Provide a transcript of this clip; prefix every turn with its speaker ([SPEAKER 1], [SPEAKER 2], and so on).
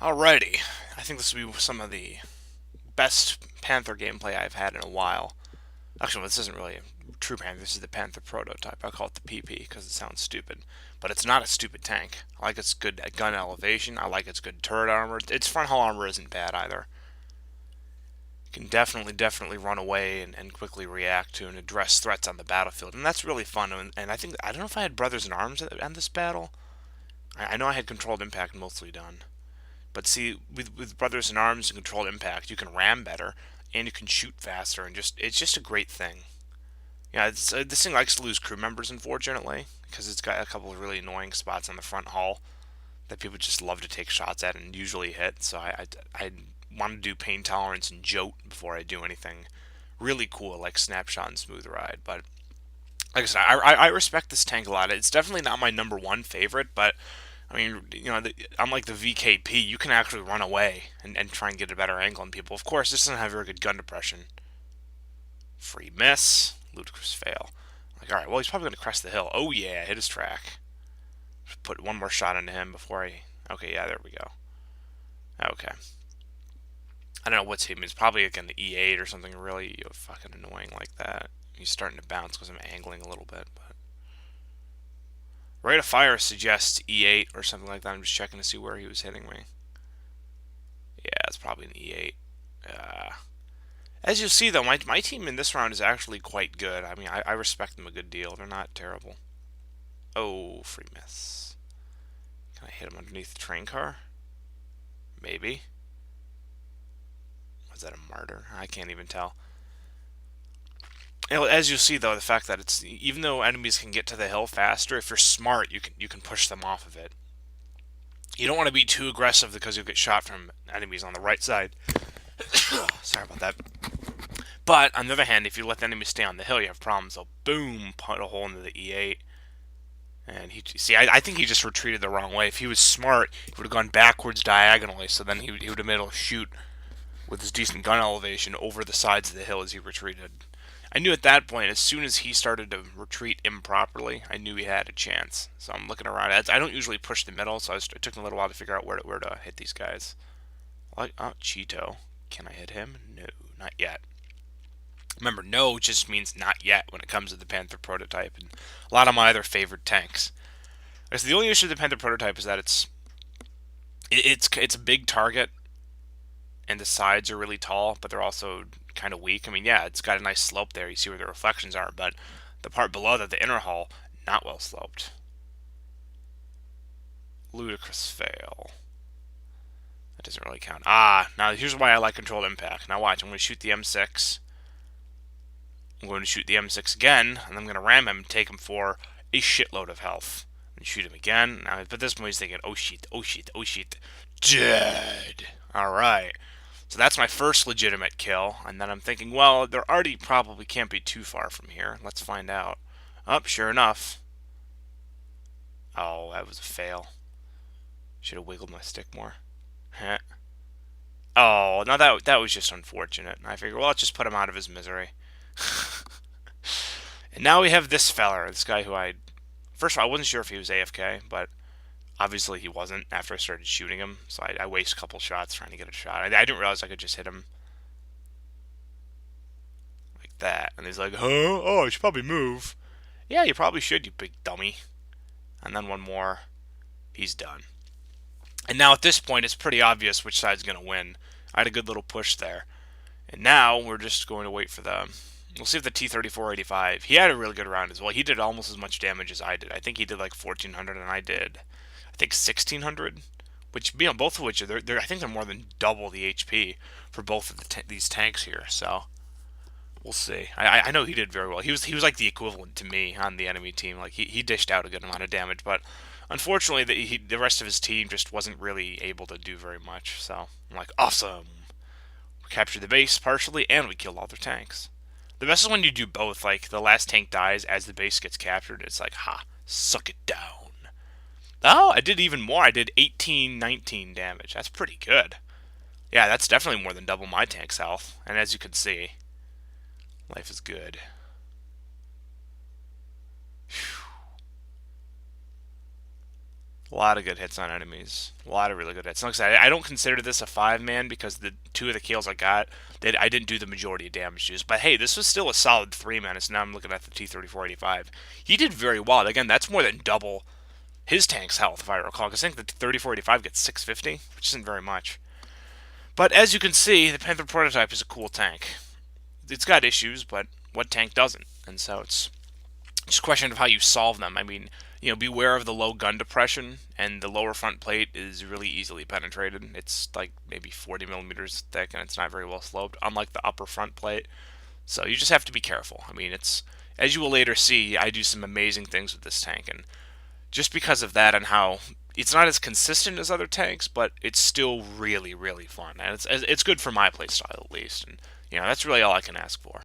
[SPEAKER 1] Alrighty, I think this will be some of the best Panther gameplay I've had in a while. Actually, well, this isn't really a true Panther, this is the Panther prototype. I call it the PP because it sounds stupid. But it's not a stupid tank. I like its good gun elevation, I like its good turret armor. Its front hull armor isn't bad either. It can definitely run away and quickly react to and address threats on the battlefield. And that's really fun. And I don't know if I had Brothers in Arms on this battle. I know I had Controlled Impact mostly done. But see, with Brothers in Arms and Controlled Impact, you can ram better and you can shoot faster, and it's just a great thing. Yeah, this thing likes to lose crew members, unfortunately, because it's got a couple of really annoying spots on the front hull that people just love to take shots at and usually hit. So I want to do pain tolerance and jolt before I do anything really cool like Snapshot and Smooth Ride. But like I said, I respect this tank a lot. It's definitely not my number one favorite, but I mean, unlike the VKP, you can actually run away and try and get a better angle on people. Of course, this doesn't have very good gun depression. Free miss. Ludicrous fail. Like, alright, well, he's probably going to crest the hill. Oh, yeah, hit his track. Put one more shot into him before I... Okay, yeah, there we go. Okay. I don't know what's hitting me. It's probably like an E8 or something really fucking annoying like that. He's starting to bounce because I'm angling a little bit, but... Rate of fire suggests E8 or something like that. I'm just checking to see where he was hitting me. Yeah, it's probably an E8. As you'll see, though, my team in this round is actually quite good. I mean, I respect them a good deal. They're not terrible. Oh, free miss. Can I hit him underneath the train car? Maybe. Was that a martyr? I can't even tell. As you'll see, though, the fact that it's even though enemies can get to the hill faster, if you're smart, you can push them off of it. You don't want to be too aggressive because you'll get shot from enemies on the right side. Sorry about that. But on the other hand, if you let the enemies stay on the hill, you have problems. They'll boom, put a hole into the E8. And I think he just retreated the wrong way. If he was smart, he would have gone backwards diagonally. So then he would have been able to shoot with his decent gun elevation over the sides of the hill as he retreated. I knew at that point, as soon as he started to retreat improperly, I knew he had a chance. So I'm looking around. I don't usually push the middle, so it took me a little while to figure out where to hit these guys. Like, oh, Cheeto. Can I hit him? No, not yet. Remember, no just means not yet when it comes to the Panther prototype, and a lot of my other favorite tanks. So the only issue with the Panther prototype is that it's a big target, and the sides are really tall, but they're also kind of weak. I mean, yeah, it's got a nice slope there. You see where the reflections are, but the part below that, the inner hull, not well sloped. Ludicrous fail. That doesn't really count. Ah, now here's why I like controlled impact. Now watch, I'm going to shoot the M6. I'm going to shoot the M6 again, and I'm going to ram him and take him for a shitload of health. And shoot him again. Now, but this point he's thinking, oh shit, oh shit, oh shit. Dead. Alright. So that's my first legitimate kill. And then I'm thinking, well, there already probably can't be too far from here. Let's find out. Oh, sure enough. Oh, that was a fail. Should have wiggled my stick more. Oh, no, that was just unfortunate. I figured, well, let's just put him out of his misery. And now we have this feller, this guy who first of all, I wasn't sure if he was AFK, but obviously he wasn't after I started shooting him, so I waste a couple shots trying to get a shot. I didn't realize I could just hit him like that, and he's like, huh? Oh, I should probably move. Yeah, you probably should, you big dummy. And then one more, he's done. And now at this point, it's pretty obvious which side's going to win. I had a good little push there. And now we're just going to wait for the... We'll see if the T-3485... He had a really good round as well. He did almost as much damage as I did. I think he did like 1,400 and I did, I think, 1,600. Which, both of which, I think they're more than double the HP for both of these tanks here. So, we'll see. I know he did very well. He was like the equivalent to me on the enemy team. Like, he dished out a good amount of damage. But, unfortunately, the rest of his team just wasn't really able to do very much. So, I'm like, awesome. Captured the base partially, and we killed all their tanks. The best is when you do both. Like, the last tank dies as the base gets captured. It's like, ha, suck it down. Oh, I did even more. I did 18, 19 damage. That's pretty good. Yeah, that's definitely more than double my tank's health. And as you can see, life is good. A lot of good hits on enemies. A lot of really good hits. Like I said, I don't consider this a 5-man because the two of the kills I got, I didn't do the majority of damage to. But hey, this was still a solid 3-man. So now I'm looking at the T-3485. He did very well. Again, that's more than double his tank's health, if I recall. Because I think the 3485 gets 650, which isn't very much. But as you can see, the Panther prototype is a cool tank. It's got issues, but what tank doesn't? And so it's just a question of how you solve them. I mean, beware of the low gun depression, and the lower front plate is really easily penetrated. It's like maybe 40 millimeters thick, and it's not very well sloped, unlike the upper front plate. So you just have to be careful. I mean, it's as you will later see, I do some amazing things with this tank, and just because of that and how it's not as consistent as other tanks, but it's still really, really fun, and it's good for my playstyle at least. And that's really all I can ask for.